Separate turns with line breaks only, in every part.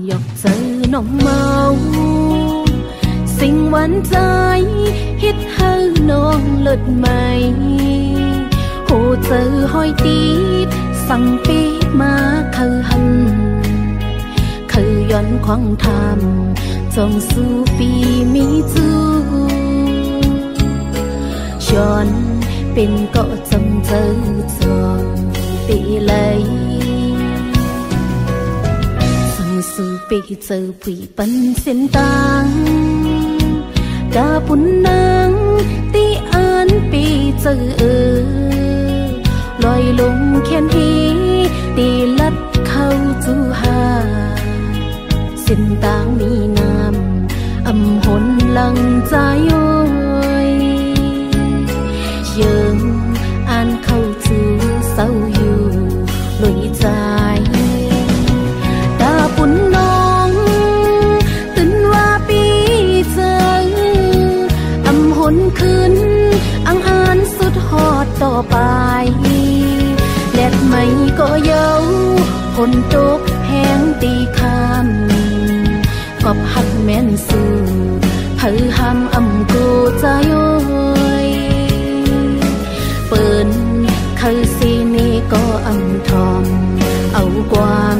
หยอกเจอน้องเมาสิ่งหวานใจฮิตให้น้องเลิศใหม่โหเจอห้อยตีดสั่งปีมาคือหันคือย้อนควางทำจงสู้ปีมีจูย้อนเป็นก็จำเจอจองปีเลยสั่งสู้ปีเจอปีปันเส้นตังกาปุ่นนางตีอันปีเจอลอยลงแค้นฮีตีลัดเข้าจูหาเส้นตางมีน้ำอำหนลังใจโอยเยิงอ่านเข้าจูเศร้าอยู่ลอยใจตาปุ่นน้องตื่นว่าปีเจออำหนขึ้นอังอ่านสุดฮอดต่อไปแดดไม่ก็เย้าฝนตกแห้งตีคำกอบหักแม่นสู่เผยห้ามอำกูใจโอยเปิ่นคือสีนี้ก็อำทอมเอาความ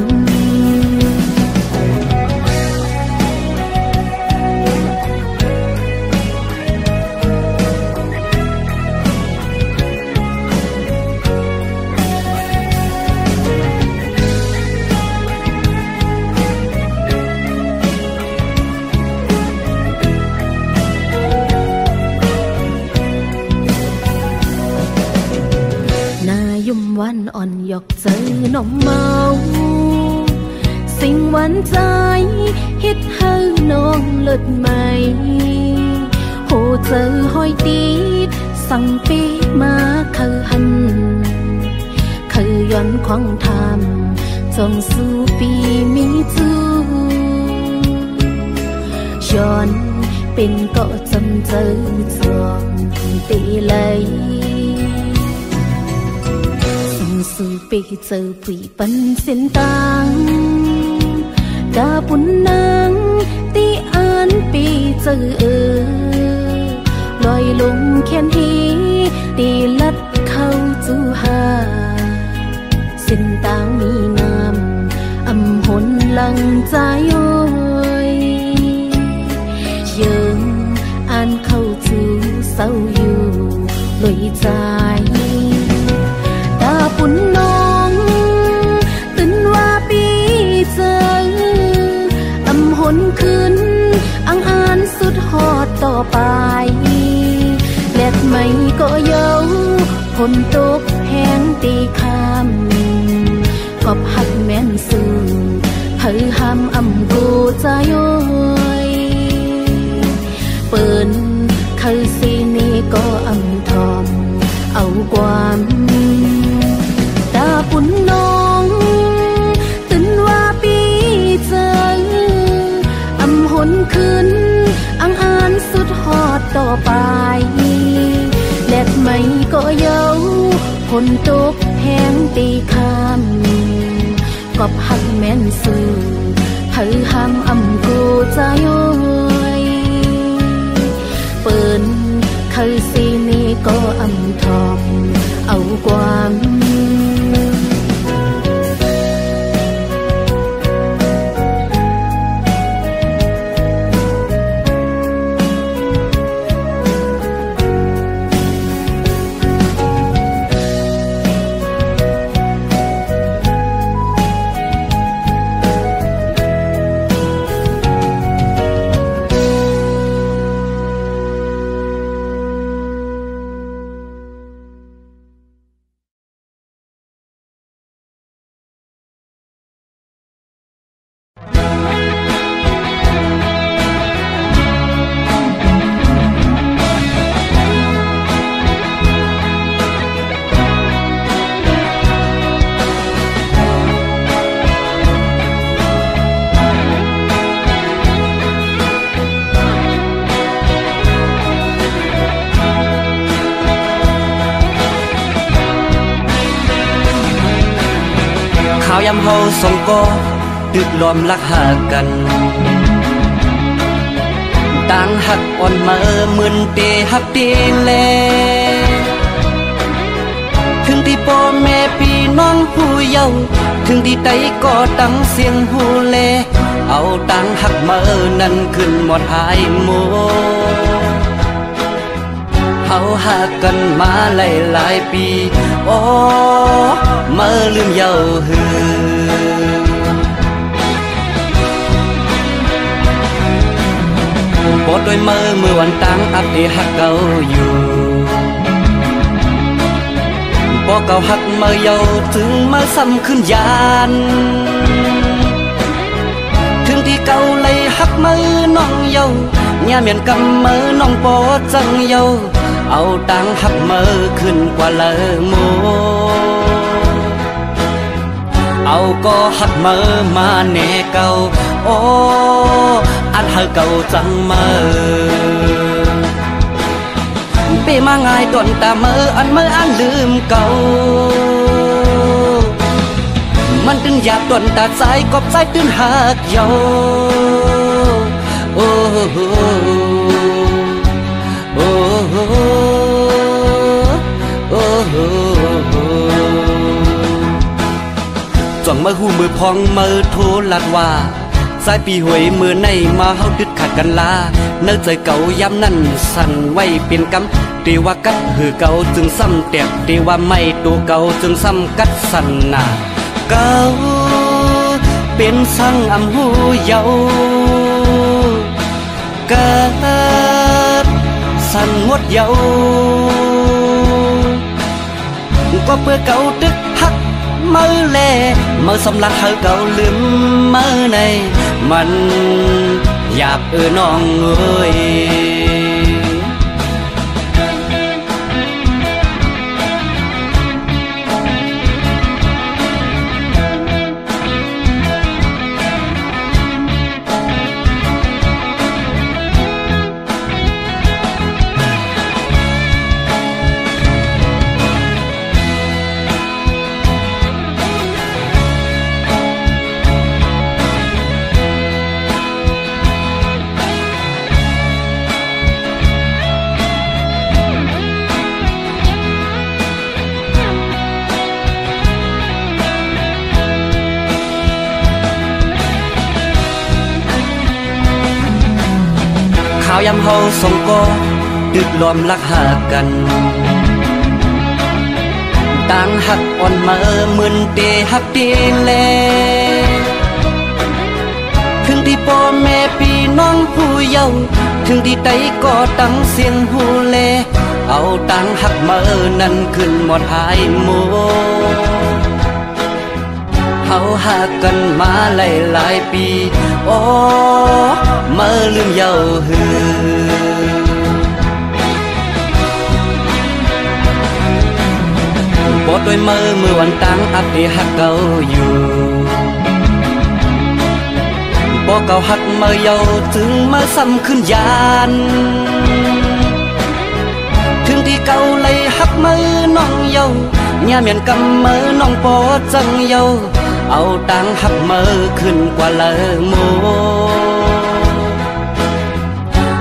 วันอ่อนหยอกเจอน้องเมาสิ่งหวานใจฮิตให้น้องเลิศใหม่โหเจอห้อยตีดสั่งปีมาคือหันคือย้อนควางทำจงสู้ปีมีจูย้อนเป็นก็จำเจอจองตีเลยสู้ปีเจอปีปันเส้นตังกาปุ่นนางตีอันปีเจอลอยลงแค้นฮีตีลัดเข้าจูหาเส้นตังมีน้ำอำหนลังใจโอยเยิงอ่านเข้าจูเศร้าอยู่ลอยใจตาปุ่นน้องตื่นว่าปีเจออำหนขึ้นอังอ่านสุดฮอดต่อไปแดดไม่ก็เย้าฝนตกแห้งตีคำกอบหักแม่นสู่เผยห้ามอำกูใจโอยเปิ่นคือสีนี้ก็อำทอมเอาความตาปุ่นน้องตื่นว่าปีเจออำหนขึ้นอังอ่านสุดฮอดต่อไปแดดไม่ก็เย้าฝนตกแห้งตีคำกอบหักแม่นสู่เผยห้ามอำกูใจโอยเปิ่นคือสีนี้ก็อำทอมเอาความ
ข้าวยำเฮาส่งกอ ตึกล้อมลักหากันต่างหักอ่อนมาเหมือนเตหักเตแลถึงที่พ่อแม่พี่น้องผู้เยาว์ถึงที่ใดก็ตั้งเสียงฮูแลเอาต่างหักมานั้นขึ้นหมดหายโมเฮาหากันมาหลายปีโอ้มาลืมเยาว์หือปอดด้วยมือวันตั้งอัปเดหักเก่าอยู่ปอเก่าหักมาเยาถึงมาซ้ำขึ้นยานถึงที่เก่าเลยหักมือน้องเยาย่าเมียนกำมือน้องปอจังเยาเอาตังหักมือขึ้นกว่าเลอโมเอาก็หักมือมาแน่เก่าโอ้อันหักเก่าจังมือเปมาง่ายตอนตามืออันมืออันลืมเก่ามันตึงอยากตอนตาใจกบใจตื่นหักเยาโอ้โหโอ้โหโอ้โหจ้องมือหูมือพองมือโทรลัดว่าสายปีหวยมือในมาเฮาดึดขัดกันลาเนื้อใจเก่าย้ำนั่นสั่นไว้เป็นกำเตว่ากัดหือเก่าจึงซ้ำแตกเตว่าไม่ตัวเก่าจึงซ้ำกัดสั่นหนาเก่าเป็นสั่งอำหูเยาเกิดสั่นหมดเยาก็เพื่อเก่าดึกหักมือแลมือสำลักเฮาเก่าลืมมือในมันอยากน้องเอ้ยข่าวยำเฮาส่งก็ตึกล้อมลักหากันต่างหักอ่อนมาเหมือนเตหักเตแลถึงที่พ่อแม่พี่น้องผู้เยาว์ถึงที่ใดก็ตั้งเสียงฮูแลเอาต่างหักมานั้นขึ้นหมดหายโมเฮาหากันมาหลายปีโอ้มาลืมเยาหือปอดด้วยมือวันตั้งอัปเดหักเก่าอยู่ปอเก่าหักมาเยาถึงมาซ้ำขึ้นยานถึงที่เก่าเลยหักมือน้องเยาย่าเมียนกำมือน้องปอจังเยาเอาตังหักมือขึ้นกว่าเลอโม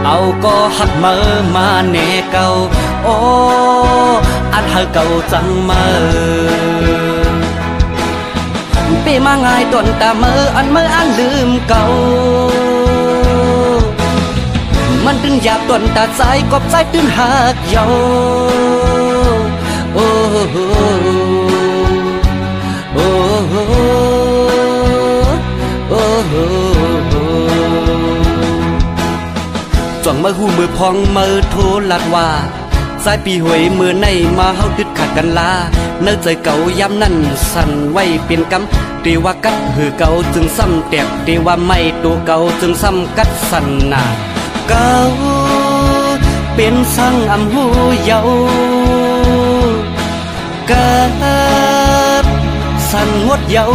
เอาก็หักมือมาแน่เก่าโอ้อันหักเก่าจังมือเปมาง่ายตอนตามืออันมืออันลืมเก่ามันตึงอยากตอนตาใจกบใจตื่นหักเยาโอ้โหโอ้โหโอ้โหจ้องมือหูมือพองมือโทรลัดว่าสายปีหวยมือในมาเฮาดึดขัดกันลาเนื้อใจเก่าย้ำนั่นสั่นไว้เป็นกำเตว่ากัดหือเก่าจึงซ้ำแตกเตว่าไม่ตัวเก่าจึงซ้ำกัดสั่นหนาเก่าเป็นสั่งอำหูเยาเกิดสั่นหมดเยา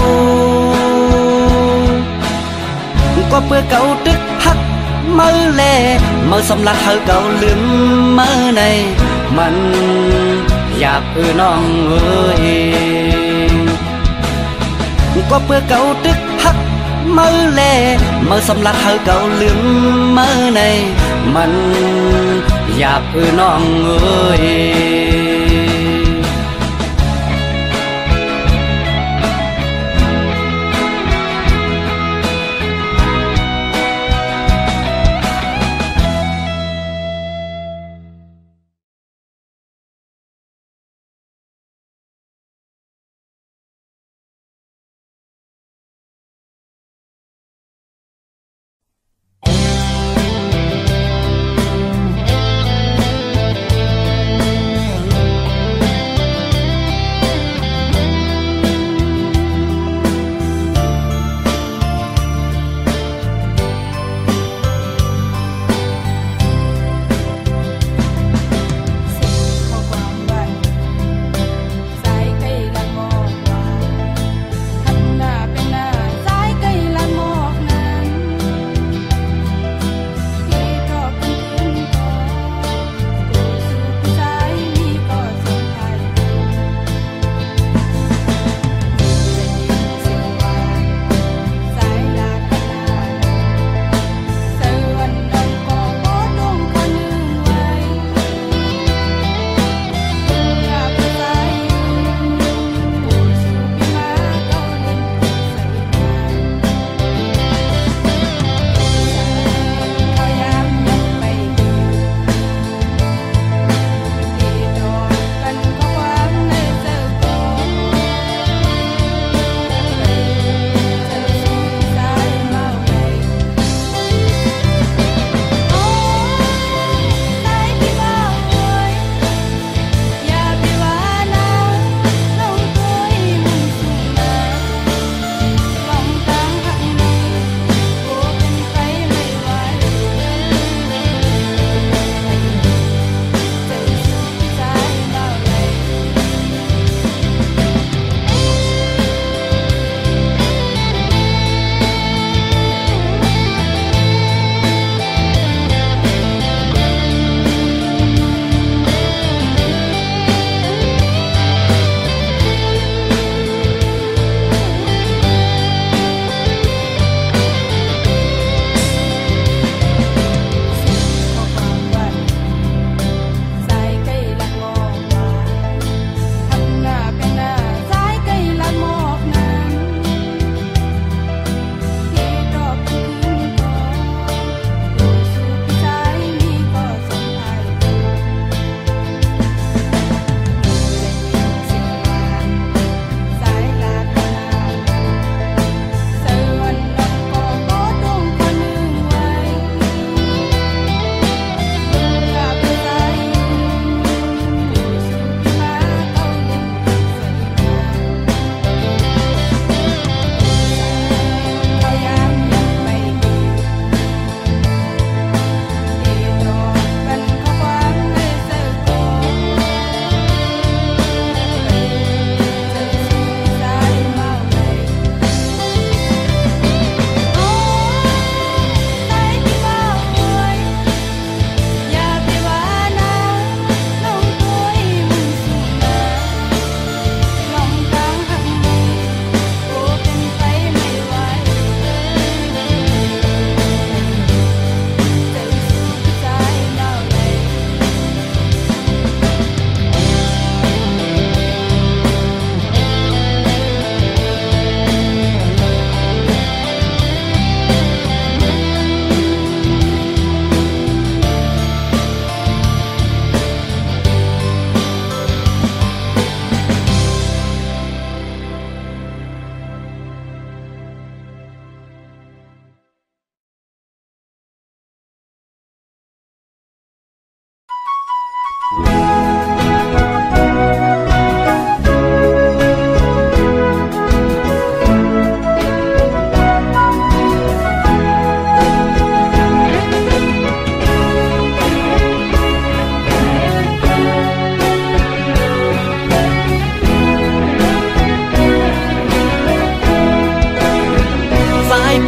ก็เพื่อเก่าดึกหักมือแลมือสำลักเฮาเก่าลืมมือในมันอยากน้องเอ้ยก็เพื่อเก่าดึกหัก มือแลมือสำลัดเฮาเก่าลืมมือในมันหยาบน้องเอ้ย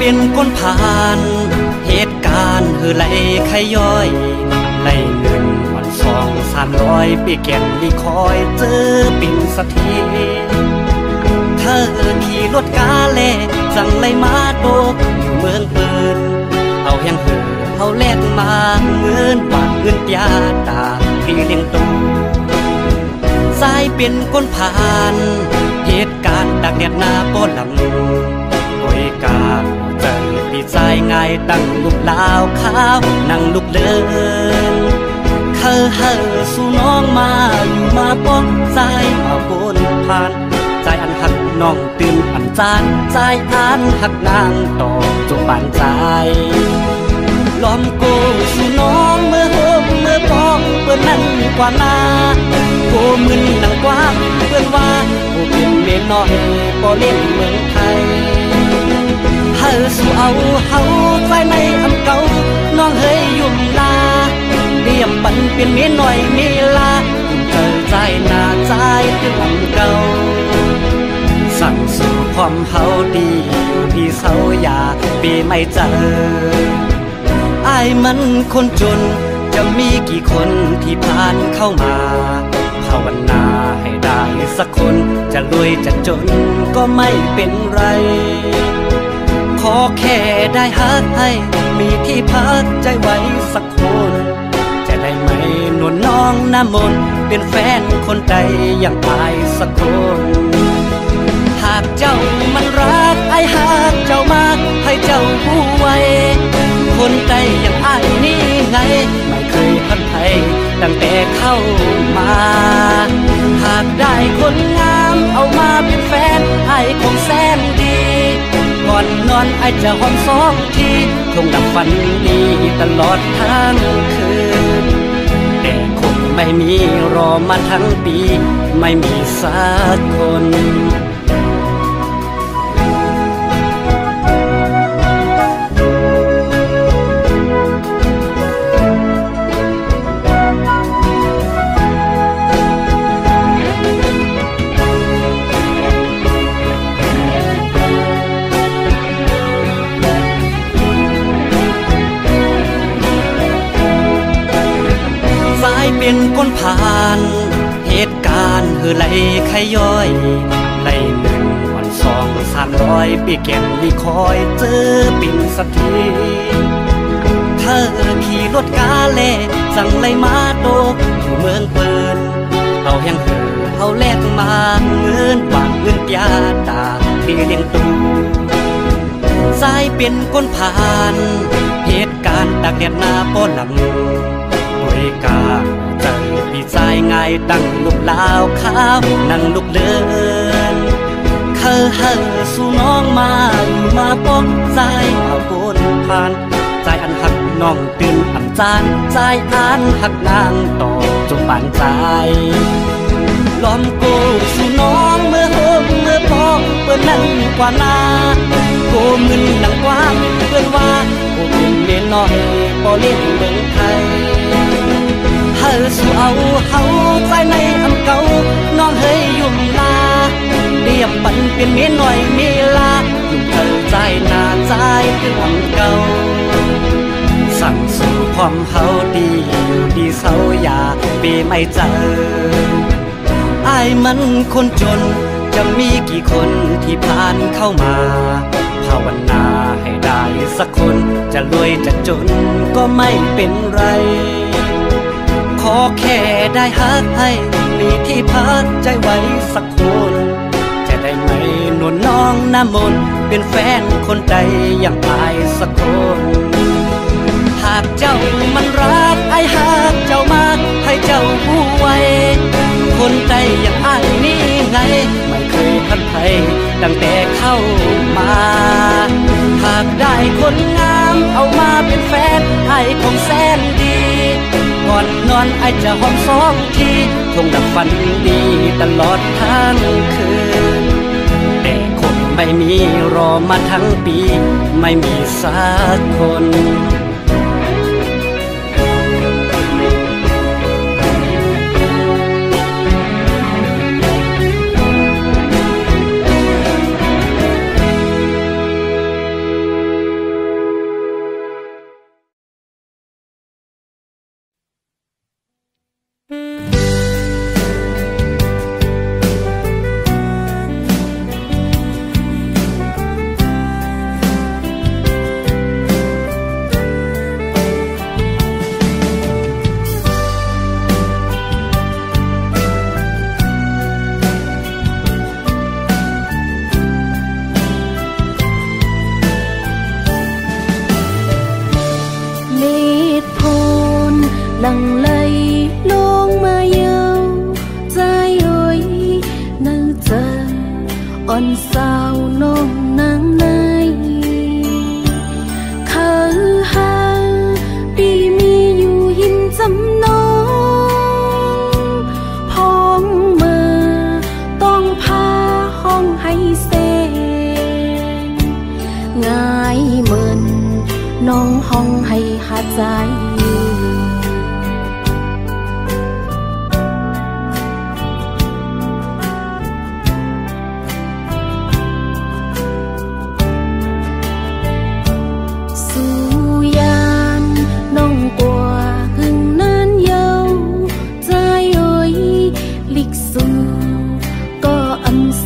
เป็นคนผ่านเหตุการณ์คือไหลไขย้อยไหลเงินวัน2-300ปีแก่นลีคอยเจอปิ่นสะเทท อขี่รถกาเล่สั่งไล่มาโตกอยู่เมืองเปิดเอาแห่งเหือเอาแลกมาเงินบาทเงินยาตาที่เลี้ยงตูสายเป็นก้นผ่านเหตุการณ์ดักแดดหน้าป้อนลำโอยกาเจอปีใจง่ายตั้งลูกลาวขาวนั่งลูกเดินเฮอสู่น้องมาอยู่มาป้องใจมาบนผ่านใจอันหักน้องตื่นอันจานใจอันหักนางต่อจงบานใจล้อมโกสู่น้องเมื่อโฮมเมื่อป้องเปิ้นนั่นกว่านาโกมึนนังกว้างเปิ้นว่าโกเป็นเล่นน้อยบ่เล่นเมืองไทยเฮอสู่เอาเฮาใจในอำเก่าน้องเฮยยุ่มลาเรียมปันเป็นเมียหน่อยมีลาเธอใจหน้าใจถึงอำเก่าสั่งสู่ความเฮาดีอยู่ที่เสาอย่าปีไม่เจออายมันคนจนจะมีกี่คนที่ผ่านเข้ามาภาวนาให้ได้สักคนจะรวยจะจนก็ไม่เป็นไรขอแค่ได้ฮักให้มีที่พักใจไว้สักคนจะได้ไหมนวลน้องน้ำมนต์เป็นแฟนคนใดอย่างอายสักคนหากเจ้ามันรักไอ้หากเจ้ามากให้เจ้าผู้ไว้คนใดอย่างอายนี่ไงไม่เคยพันไทยตั้งแต่เข้ามาหากได้คนงามเอามาเป็นแฟนไอ้คงแสนดีก่อนนอนไอ้จะหอมสองทีคงดับฝันดีตลอดทั้งคืนแต่คงไม่มีรอมาทั้งปีไม่มีสักคนเป็นคนผ่านเหตุการณ์คือไหลไขย้อยไหลหนึ่งวัน200-300ปีแก่นลีคอยเจอปิ่นสักทีเธอขี่รถกาเล่สั่งไล่มาโตกอยู่เมืองเปิดเอาแห่งเหือเอาแลกมาเงินบาทเงินยาตาที่เลี้ยงตูสายเป็นคนผ่านเหตุการณ์ดักแดดหน้าป้อนลำโอยกาเจอปีใจง่ายตั้งลูกลาวขาวนั่งลูกเดินเฮอสู่น้องมาอยู่มาป้องใจมาบนผ่านใจอันหักน้องตื่นอันจานใจอันหักนางต่อจงบานใจล้อมโกสู่น้องเมื่อโฮมเมื่อป้องเปิ้นนั่นกว่านาโกมึนนังกว้างเปิ้นว่าโกเป็นเมียน้อยบ่เล่นเมืองไทยเฮอสู่เอาเฮาใจในอำเก่าน้องเฮยยุ่มลาเรียบปันเป็นเมียหน่อยมีลายุ่มเธอใจหน้าใจถึงอำเก่าสั่งสู่ความเฮาดีอยู่ดีเสาอย่าปีไม่เจออายมันคนจนจะมีกี่คนที่ผ่านเข้ามาภาวนาให้ได้สักคนจะรวยจะจนก็ไม่เป็นไรขอแค่ได้ฮักให้มีที่พักใจไว้สักคนจะได้ไหมนวลน้องน้ำมนต์เป็นแฟนคนใดอย่างอายสักคนหากเจ้ามันรักไอ้หากเจ้ามากให้เจ้าผู้ไว้คนใดอย่างอายนี่ไงไม่เคยพันไทยตั้งแต่เข้ามาหากได้คนงามเอามาเป็นแฟนไอ้คงแสนดีก่อนนอนไอ้จะหอมสองทีคงดับฝันดีตลอดทั้งคืนแต่คงไม่มีรอมาทั้งปีไม่มีสักคน
น้องห้องให้หาใจ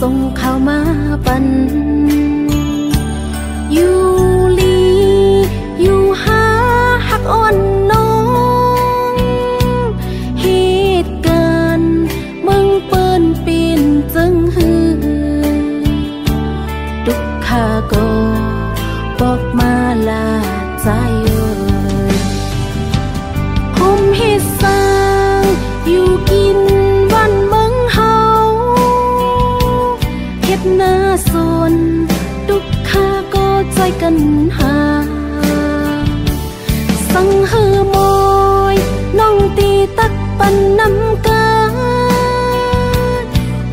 ส่งเข้ามาปันอยู่ลีอยู่หาหักอ่อนน้องเหตุการณ์มึงเปิ้นเป็นจังหือทุกข้าก็บอกมาลาใจผมเหตุสร้างอยู่กินวันเมืองเฮาหน้าสนทุกข้าก็ใจกันหาสังเหือมอยน้องตีตักปันน้ำกา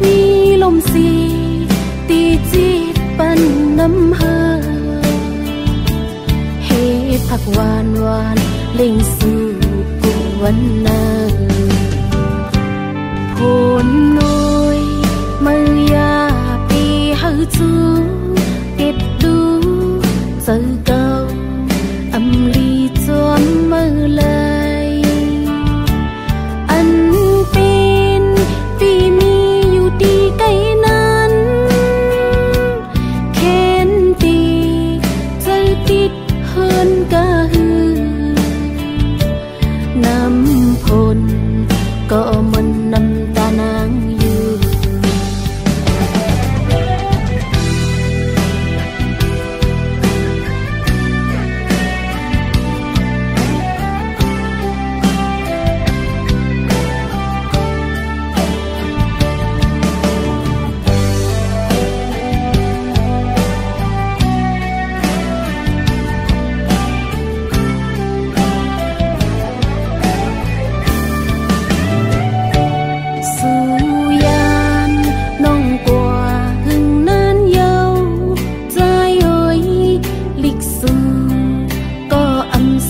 มีลมสีตีจีดปันน้ำเหือเฮผักหวานหวานเล่งสู่กุวันนาโพนน้อยมือยาจูเก็บดูเจอเก่าอำลีจวมมือเลยอันเป็นปีมีอยู่ดีใกล้นั้นเข็นตีเจอติดเฮินกะฮือน้ำพลก็มันน้ำตานาง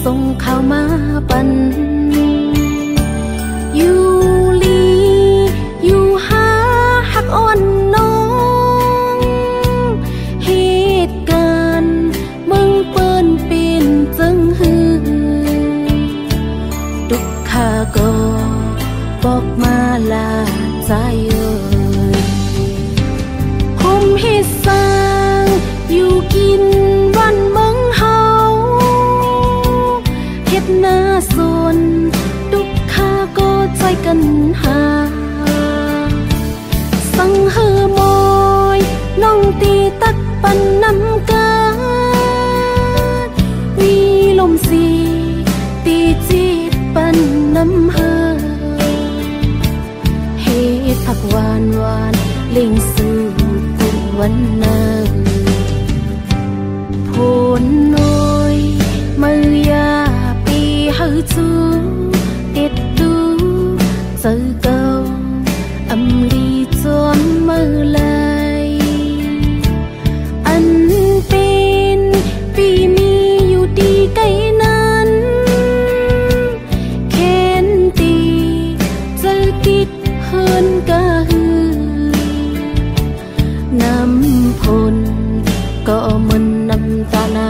ส่งเข้ามาปันอยู่ลีอยู่หาหักอ่อนน้องเหตุการณ์มึงเปิ้นเป็นจังหือทุกข้าก็บอกมาลาใจผมเหตุสร้างอยู่กินวันเมืองเฮาหน้าสนทุกข้าก็ใจกันหาสังเหือมอยน้องตีตักปันน้ำกามีลมสีตีจีดปันน้ำเหือเหตุผักหวานหวานเล่งสู่กุวันนาโพนน้อยมือยาจูเด็ดดูเจอเก่าอำลีจวมมือเลยอันเป็นปีมีอยู่ดีใกล้นั้นเข็นตีเจอติดเฮินกะฮือน้ำพลก็มันน้ำตานา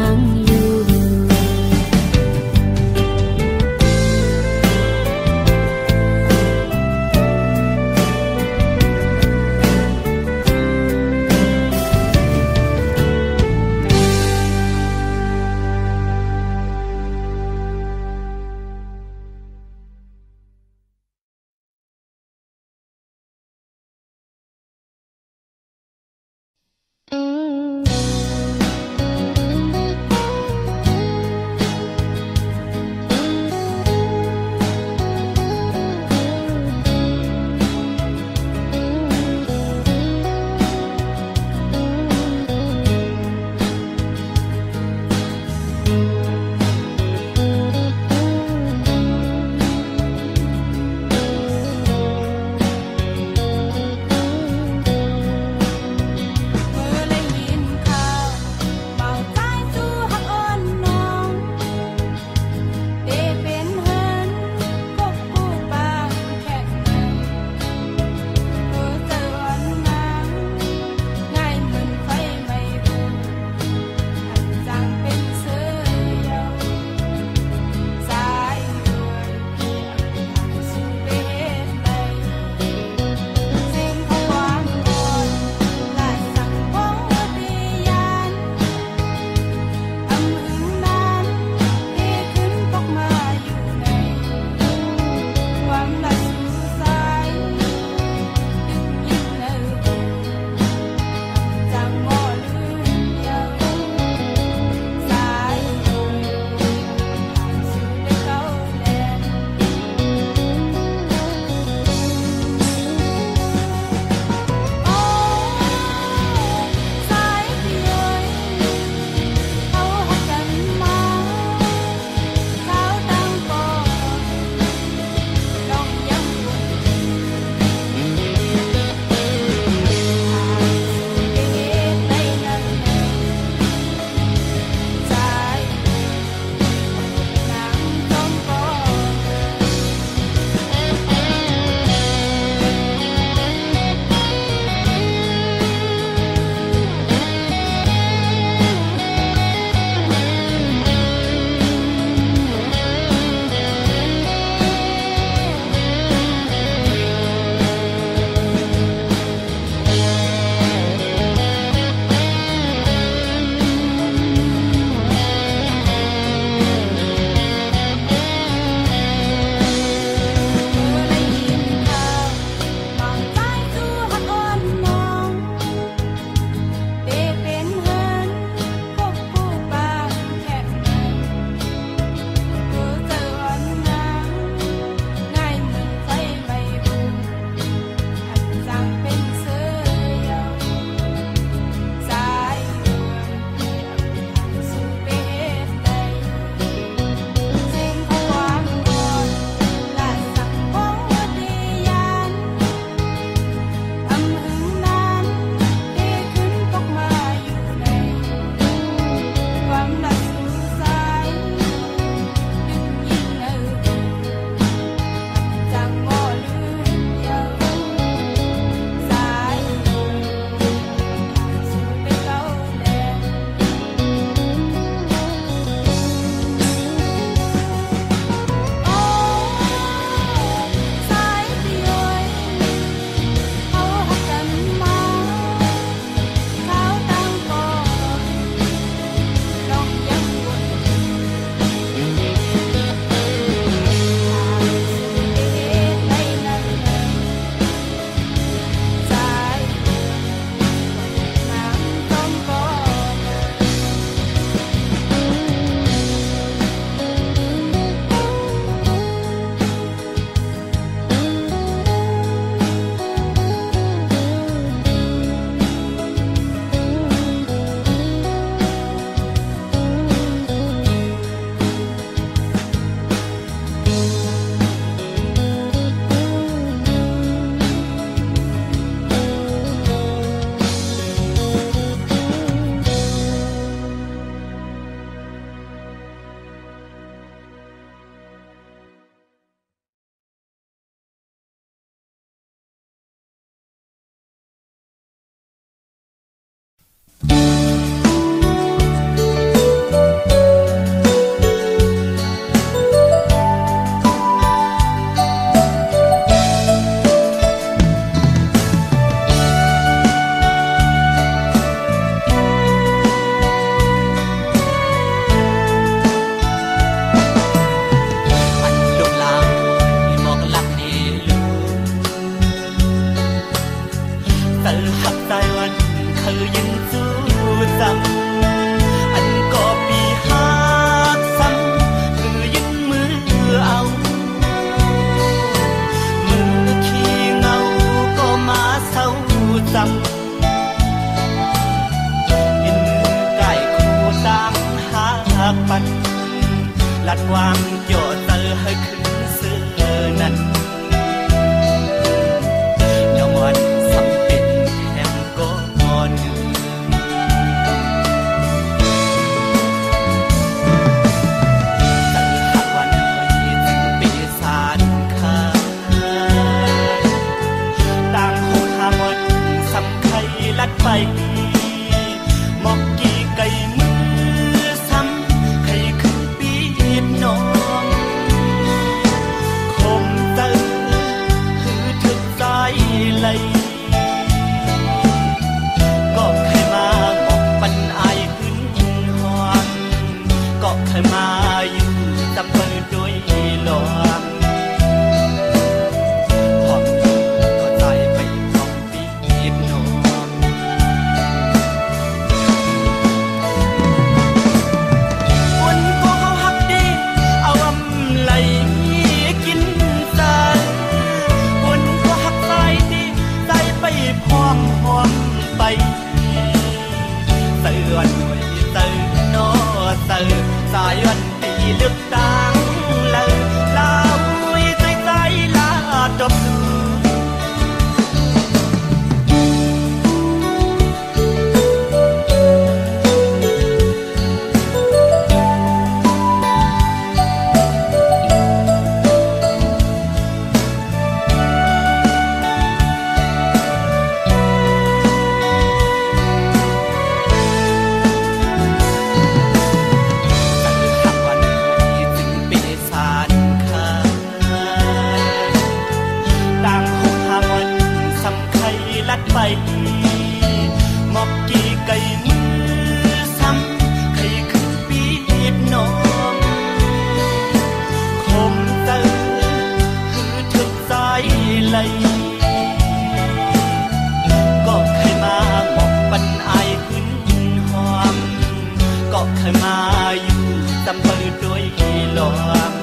ลัดความโยเตอร์ให้ขึ้นซื้อนั้นยอมวันสำเป็นแห่งก้อนลัดไปมอกกี่ไก่มือซ้ำใครคือปีบน้องคมเตอหือถึกใจไหลก็ใครมาหมอกปันอายขึ้นหอนก็ใครมาอยู่จำเปิดด้วยหลอกสายวันปีเลือกตั้งเลยลาวใจใจลาดบดูไปมอกกี่ไก่มือซ้ำใครคือปีบน้องคมเตอหือถึกใจไหลก็ใครมาหมอกปันอายขึ้นหอมก็ใครมาอยู่จำเปิดด้วยหลอก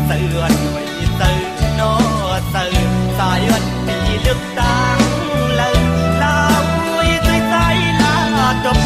เตือนหน่วยเตือนนอเตือนสายวันปีเลือกตั้งเลยลาวใจใจลาดบ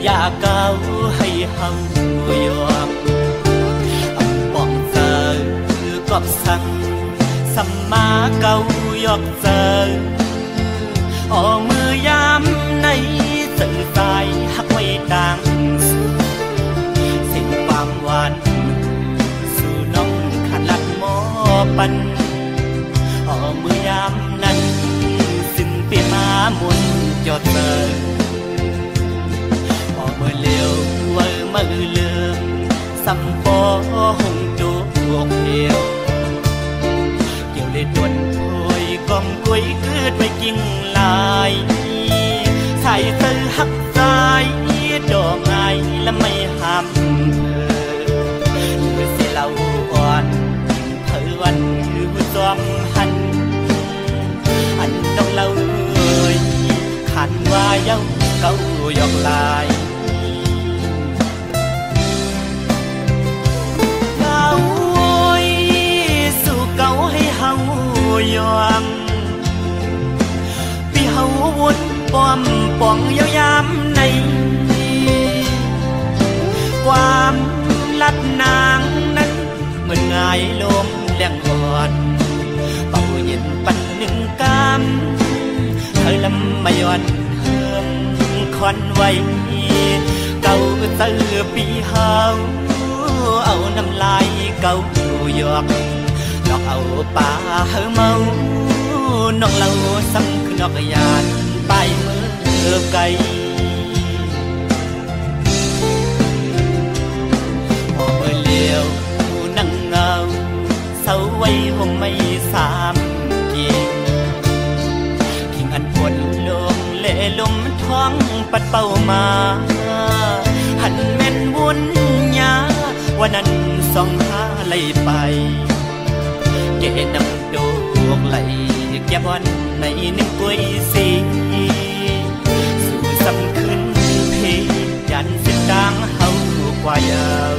อยากเก้าให้เฮายอมป้องเจอกอบสั่งสัมมาเก้ายอกเจอมือยามในสื่อสายหักไว้ดังสิ่งความหวานสู่น้องขันลัดหมอปันมือยามนั้นซึ่งเปียมามุนจอดเจอเมื่อเลี้ยวเมื่อเลือมสัมปอหงจูกเหี่ยวเกี่ยวเลยดวนถอยกอมกุ้ยเกิดไว้กิ่งลายใส่เตือหักใจดอกไงและไม่ห้ามเธอเสียเราอ่อนเธอวันคือจอมหันอันต้องเล่าขันว่าเย้าเก้ายอกลายสู่เก่าให้เฮายอมพี่เฮา วุ่นป้อมป่องยาวยามในความลัดนางนั้นเหมือนง่ายลมแรงอ่อนเป่าเย็นปันหนึ่งกำเธอลำมาย้อนเฮิมควันไว้เก่าเตือปีเฮาเอาน้ำลายเก่าหยอกดอกเอาป่าเฮาเมานอกเราซ้ำคือนอกยานไปเมื่อไกลพอเมื่อเลี้ยวนั่งเงาเศร้าไว้ห่มไม่สามเกียงทิ้งอันปวดลมเล่ลมท้องปัดเป่ามาหันแม่นวุ่นยาวันนั้นส่องหาไหลไปเกนำโดกไหลแก่บอนในหนึ่งกุ้ยสีสู่สำขึ้นเพยันสิดังเฮากว่ายาว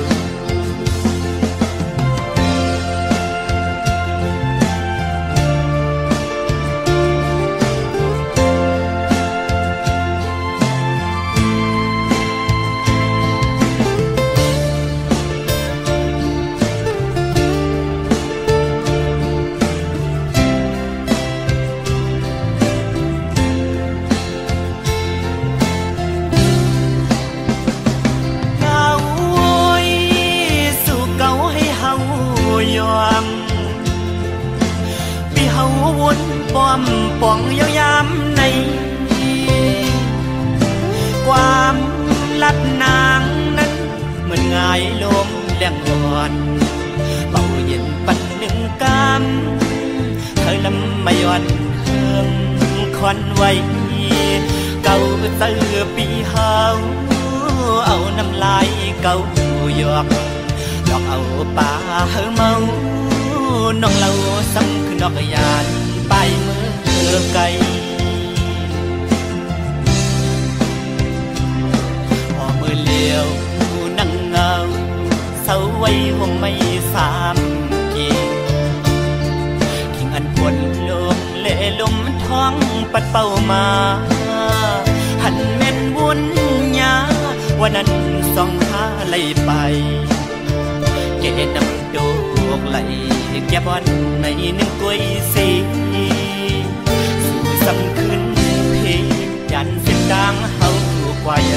ป้อมป่องยาวยามในความลัดนางนั้นเหมือนง่ายลมแรงอ่อนเป่าเย็นปันหนึ่งกำเธอลำมาย้อนเฮิมควันไว้เก่าเตือปีเฮาเอาน้ำลายเก่าหยอกดอกเอาป่าเฮาเมานอกเราซ้ำคือนอกยานไปเมื่อไกลพอเมื่อเลี้ยวนั่งเงาเศร้าไว้ห่มไม่สามเกียงทิ้งอันปวดลมเล่ลมท้องปัดเป่ามาหันแม่นวุ่นยาวันนั้นส่องหาไหลไปเกนำโดกไหลแก่บอนในหนึ่งกุ้ยสีสู่สำขึ้นเพยันสิดังเฮากว่าย